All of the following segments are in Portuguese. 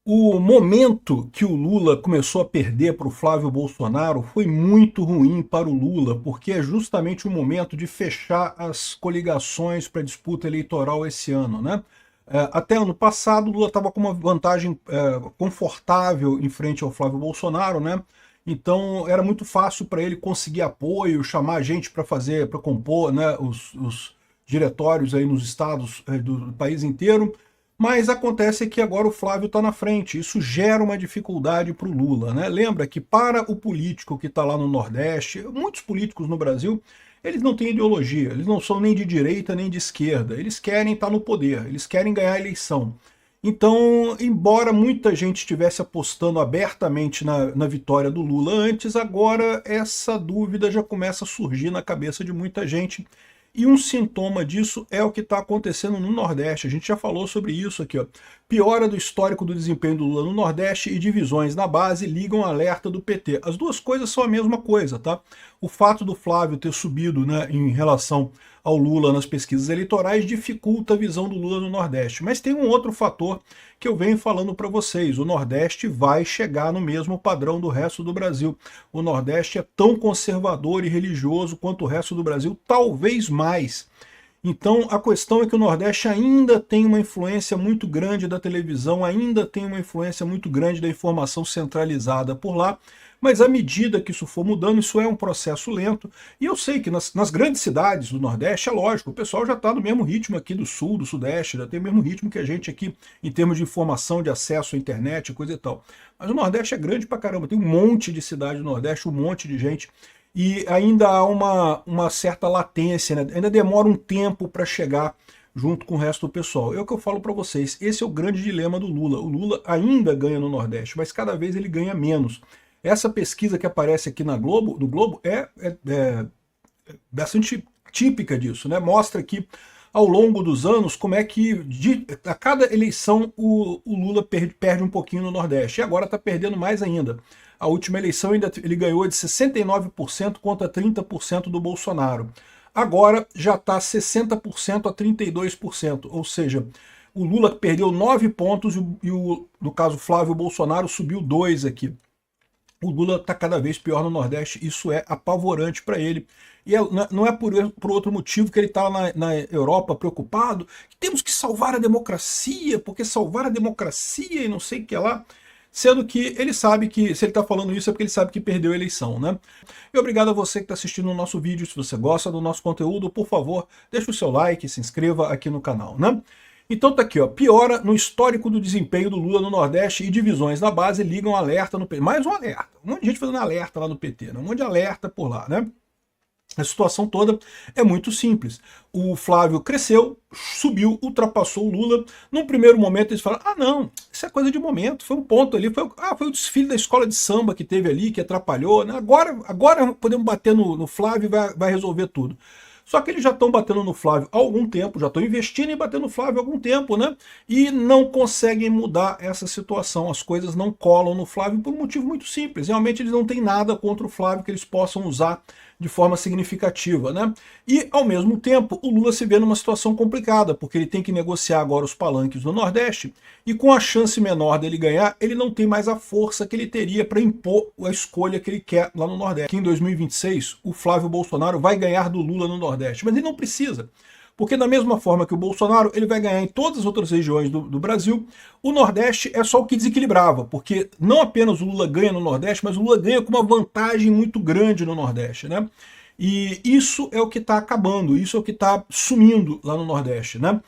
O momento que o Lula começou a perder para o Flávio Bolsonaro foi muito ruim para o Lula, porque é justamente o momento de fechar as coligações para a disputa eleitoral esse ano, né? Até ano passado, o Lula estava com uma vantagem confortável em frente ao Flávio Bolsonaro, né? Então era muito fácil para ele conseguir apoio, chamar gente para fazer, para compor, né, os diretórios aí nos estados do país inteiro. Mas acontece que agora o Flávio está na frente, isso gera uma dificuldade para o Lula, né? Lembra que para o político que está lá no Nordeste, muitos políticos no Brasil, eles não têm ideologia, eles não são nem de direita nem de esquerda, eles querem estar no poder, eles querem ganhar a eleição. Então, embora muita gente estivesse apostando abertamente na vitória do Lula antes, agora essa dúvida já começa a surgir na cabeça de muita gente. E um sintoma disso é o que está acontecendo no Nordeste. A gente já falou sobre isso aqui, ó. Piora do histórico do desempenho do Lula no Nordeste e divisões na base ligam alerta do PT. As duas coisas são a mesma coisa, tá? O fato do Flávio ter subido, né, em relação ao Lula nas pesquisas eleitorais dificulta a visão do Lula no Nordeste. Mas tem um outro fator que eu venho falando para vocês. O Nordeste vai chegar no mesmo padrão do resto do Brasil. O Nordeste é tão conservador e religioso quanto o resto do Brasil, talvez mais. Então a questão é que o Nordeste ainda tem uma influência muito grande da televisão, ainda tem uma influência muito grande da informação centralizada por lá, mas à medida que isso for mudando, isso é um processo lento, e eu sei que nas grandes cidades do Nordeste, é lógico, o pessoal já está no mesmo ritmo aqui do Sul, do Sudeste, já tem o mesmo ritmo que a gente aqui, em termos de informação, de acesso à internet, coisa e tal. Mas o Nordeste é grande pra caramba, tem um monte de cidade no Nordeste, um monte de gente, e ainda há uma certa latência, né? Ainda demora um tempo para chegar junto com o resto do pessoal. É o que eu falo para vocês, esse é o grande dilema do Lula. O Lula ainda ganha no Nordeste, mas cada vez ele ganha menos. Essa pesquisa que aparece aqui na Globo, do Globo é bastante típica disso, né? Mostra que ao longo dos anos como é que a cada eleição o Lula perde um pouquinho no Nordeste, e agora está perdendo mais ainda. A última eleição ele ganhou de 69% contra 30% do Bolsonaro. Agora já está 60% a 32%, ou seja, o Lula perdeu 9 pontos no caso Flávio Bolsonaro subiu 2 aqui. O Lula está cada vez pior no Nordeste, isso é apavorante para ele. E não é por outro motivo que ele está na Europa preocupado, que temos que salvar a democracia, porque salvar a democracia e não sei o que lá, sendo que ele sabe que, se ele está falando isso, é porque ele sabe que perdeu a eleição, né? E obrigado a você que está assistindo o nosso vídeo. Se você gosta do nosso conteúdo, por favor, deixe o seu like, se inscreva aqui no canal, né? Então tá aqui, ó, piora no histórico do desempenho do Lula no Nordeste e divisões na base ligam alerta no PT. Mais um alerta, um monte de gente fazendo alerta lá no PT, né? Um monte de alerta por lá, né? A situação toda é muito simples. O Flávio cresceu, subiu, ultrapassou o Lula. Num primeiro momento eles falaram, ah não, isso é coisa de momento, foi um ponto ali, foi o desfile da escola de samba que teve ali, que atrapalhou, né? Agora podemos bater no Flávio e vai resolver tudo. Só que eles já estão batendo no Flávio há algum tempo, já estão investindo em bater no Flávio há algum tempo, né? E não conseguem mudar essa situação. As coisas não colam no Flávio por um motivo muito simples. Realmente eles não têm nada contra o Flávio que eles possam usar de forma significativa, né? E, ao mesmo tempo, o Lula se vê numa situação complicada, porque ele tem que negociar agora os palanques do Nordeste, e com a chance menor dele ganhar, ele não tem mais a força que ele teria para impor a escolha que ele quer lá no Nordeste. Que em 2026, o Flávio Bolsonaro vai ganhar do Lula no Nordeste, mas ele não precisa. Porque da mesma forma que o Bolsonaro, ele vai ganhar em todas as outras regiões do Brasil, o Nordeste é só o que desequilibrava, porque não apenas o Lula ganha no Nordeste, mas o Lula ganha com uma vantagem muito grande no Nordeste, né? E isso é o que está acabando, isso é o que está sumindo lá no Nordeste, né?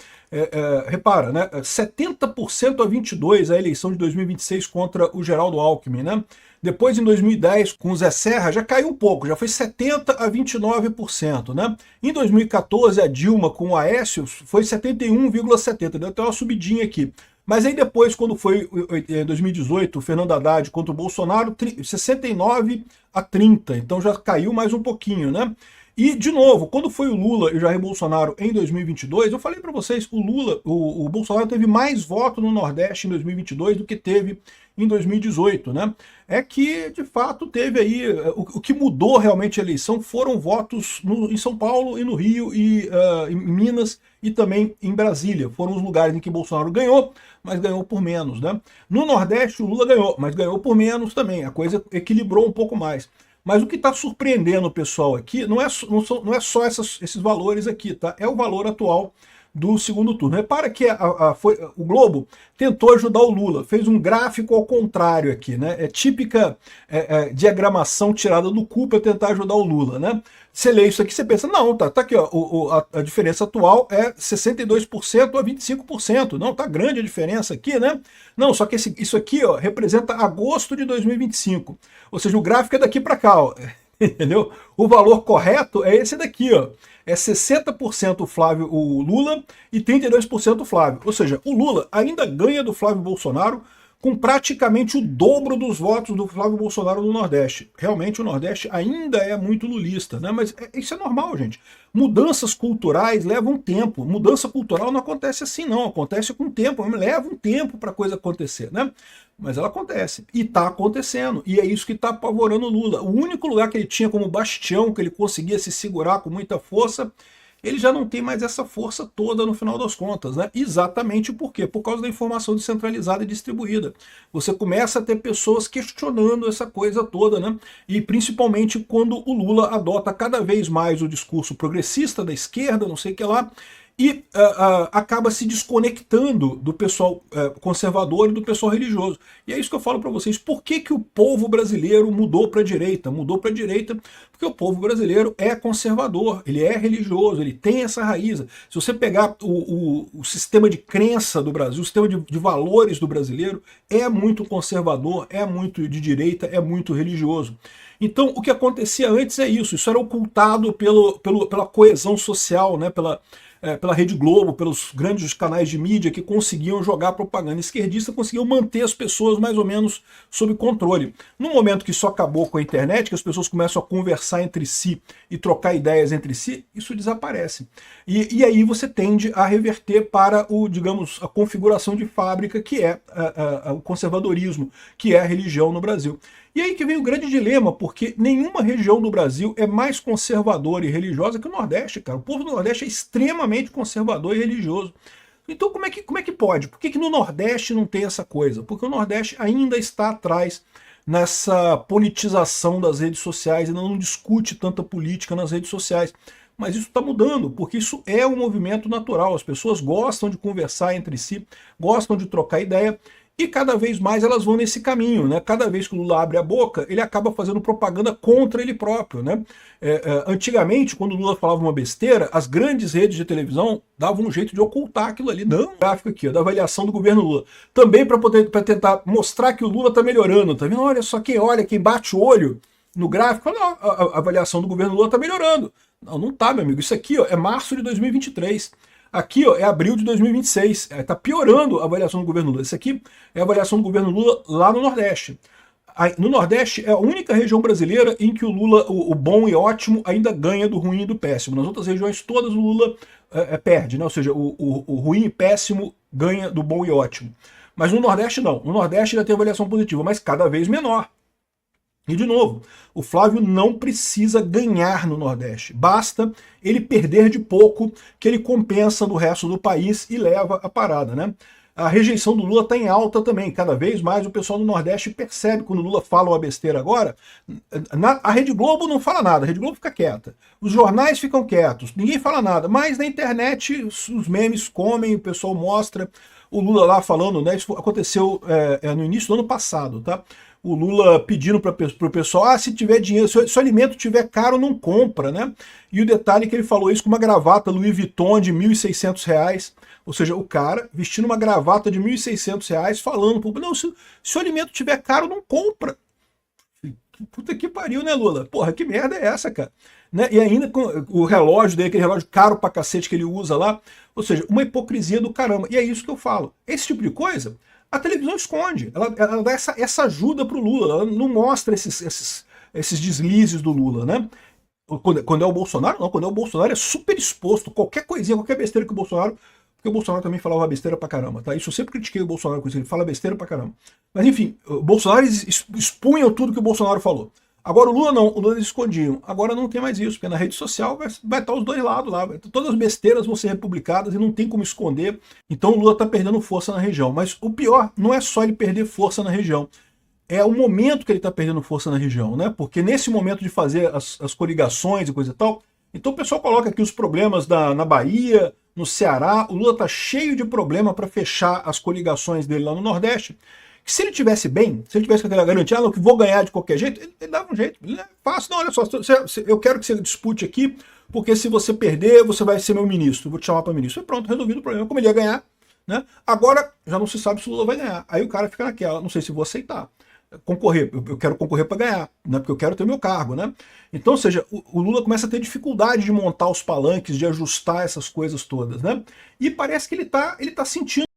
Repara, né? 70% a 22% a eleição de 2026 contra o Geraldo Alckmin, né? Depois, em 2010, com o Zé Serra, já caiu um pouco, já foi 70% a 29%, né? Em 2014, a Dilma com o Aécio foi 71,70%, deu até uma subidinha aqui. Mas aí depois, quando foi em 2018, o Fernando Haddad contra o Bolsonaro, 69 a 30, então já caiu mais um pouquinho, né? E, de novo, quando foi o Lula e o Jair Bolsonaro em 2022, eu falei para vocês, o Bolsonaro teve mais voto no Nordeste em 2022 do que teve em 2018, né? É que, de fato, teve aí, o que mudou realmente a eleição foram votos em São Paulo e no Rio e em Minas e também em Brasília. Foram os lugares em que Bolsonaro ganhou, mas ganhou por menos, né? No Nordeste o Lula ganhou, mas ganhou por menos também, a coisa equilibrou um pouco mais. Mas o que está surpreendendo o pessoal aqui não é só esses valores aqui, tá? É o valor atual do segundo turno. Repara que o Globo tentou ajudar o Lula, fez um gráfico ao contrário aqui, né? É típica diagramação tirada do cu para tentar ajudar o Lula, né? Você lê isso aqui, você pensa, não, tá aqui, ó, a diferença atual é 62% a 25%. Não, tá grande a diferença aqui, né? Não, só que isso aqui, ó, representa agosto de 2025. Ou seja, o gráfico é daqui para cá, ó. Entendeu? O valor correto é esse daqui, ó. É 60% o Lula e 32% o Flávio. Ou seja, o Lula ainda ganha do Flávio Bolsonaro com praticamente o dobro dos votos do Flávio Bolsonaro no Nordeste. Realmente o Nordeste ainda é muito lulista, né? Mas isso é normal, gente. Mudanças culturais levam tempo. Mudança cultural não acontece assim, não. Acontece com tempo. Leva um tempo para a coisa acontecer, né? Mas ela acontece. E está acontecendo. E é isso que está apavorando o Lula. O único lugar que ele tinha como bastião, que ele conseguia se segurar com muita força, ele já não tem mais essa força toda no final das contas, né? Exatamente por quê? Por causa da informação descentralizada e distribuída. Você começa a ter pessoas questionando essa coisa toda, né? E principalmente quando o Lula adota cada vez mais o discurso progressista da esquerda, não sei o que lá, e acaba se desconectando do pessoal conservador e do pessoal religioso. E é isso que eu falo para vocês. Por que o povo brasileiro mudou para a direita? Mudou para a direita porque o povo brasileiro é conservador, ele é religioso, ele tem essa raiz. Se você pegar o sistema de crença do Brasil, o sistema de valores do brasileiro, é muito conservador, é muito de direita, é muito religioso. Então, o que acontecia antes é isso era ocultado pela coesão social, né, pela Rede Globo, pelos grandes canais de mídia que conseguiam jogar propaganda esquerdista, conseguiam manter as pessoas mais ou menos sob controle. No momento que isso acabou com a internet, que as pessoas começam a conversar entre si e trocar ideias entre si, isso desaparece. E aí você tende a reverter para digamos, a configuração de fábrica que é o conservadorismo, que é a religião no Brasil. E aí que vem o grande dilema, porque nenhuma região do Brasil é mais conservadora e religiosa que o Nordeste, cara. O povo do Nordeste é extremamente conservador e religioso. Então como é que pode? Por que no Nordeste não tem essa coisa? Porque o Nordeste ainda está atrás nessa politização das redes sociais, ainda não discute tanta política nas redes sociais. Mas isso está mudando, porque isso é um movimento natural. As pessoas gostam de conversar entre si, gostam de trocar ideia, e cada vez mais elas vão nesse caminho, né? Cada vez que o Lula abre a boca, ele acaba fazendo propaganda contra ele próprio, né? Antigamente, quando o Lula falava uma besteira, as grandes redes de televisão davam um jeito de ocultar aquilo ali. Não, gráfico aqui, ó, da avaliação do governo Lula. Também para tentar mostrar que o Lula está melhorando, tá vendo? Olha só, quem bate o olho no gráfico, não, a avaliação do governo Lula está melhorando. Não tá, meu amigo. Isso aqui, ó, é março de 2023. Aqui, ó, é abril de 2026. Está piorando a avaliação do governo Lula. Isso aqui é a avaliação do governo Lula lá no Nordeste. No Nordeste é a única região brasileira em que o Lula, o bom e ótimo, ainda ganha do ruim e do péssimo. Nas outras regiões todas o Lula perde, né? Ou seja, o ruim e péssimo ganha do bom e ótimo. Mas no Nordeste não. No Nordeste ainda tem avaliação positiva, mas cada vez menor. E, de novo, o Flávio não precisa ganhar no Nordeste. Basta ele perder de pouco que ele compensa no resto do país e leva a parada, né? A rejeição do Lula está em alta também. Cada vez mais o pessoal do Nordeste percebe quando o Lula fala uma besteira agora. A Rede Globo não fala nada, a Rede Globo fica quieta. Os jornais ficam quietos, ninguém fala nada. Mas na internet os memes comem, o pessoal mostra o Lula lá falando, né? Isso aconteceu no início do ano passado, tá? O Lula pedindo para o pessoal, se tiver dinheiro, se o alimento tiver caro, não compra, né? E o detalhe é que ele falou isso com uma gravata Louis Vuitton de R$ 1.600, ou seja, o cara vestindo uma gravata de R$ 1.600, falando, não, se o alimento tiver caro, não compra. Puta que pariu, né, Lula? Porra, que merda é essa, cara? Né? E ainda com o relógio dele, aquele relógio caro pra cacete que ele usa lá, ou seja, uma hipocrisia do caramba. E é isso que eu falo. Esse tipo de coisa, a televisão esconde, ela dá essa ajuda pro Lula, ela não mostra esses deslizes do Lula, né? Quando é o Bolsonaro, não. Quando é o Bolsonaro é super exposto. Qualquer coisinha, qualquer besteira que o Bolsonaro... Porque o Bolsonaro também falava besteira pra caramba, tá? Isso eu sempre critiquei o Bolsonaro com isso, ele fala besteira pra caramba. Mas enfim, o Bolsonaro expunham tudo que o Bolsonaro falou. Agora o Lula não, o Lula eles escondiam. Agora não tem mais isso, porque na rede social vai estar os dois lados lá. Todas as besteiras vão ser republicadas e não tem como esconder. Então o Lula tá perdendo força na região. Mas o pior não é só ele perder força na região. É o momento que ele está perdendo força na região, né? Porque nesse momento de fazer as coligações e coisa e tal, então o pessoal coloca aqui os problemas na Bahia, no Ceará, o Lula tá cheio de problema para fechar as coligações dele lá no Nordeste. Que se ele tivesse bem, se ele tivesse com aquela garantia, que vou ganhar de qualquer jeito, ele dava um jeito. Ele é fácil, não, olha só, eu quero que você dispute aqui, porque se você perder, você vai ser meu ministro, vou te chamar para ministro. E pronto, resolvido o problema. Como ele ia ganhar, né? Agora já não se sabe se o Lula vai ganhar. Aí o cara fica naquela, não sei se vou aceitar. Concorrer, eu quero concorrer para ganhar, né? Porque eu quero ter meu cargo, né? Então, ou seja, o Lula começa a ter dificuldade de montar os palanques, de ajustar essas coisas todas, né? E parece que ele tá sentindo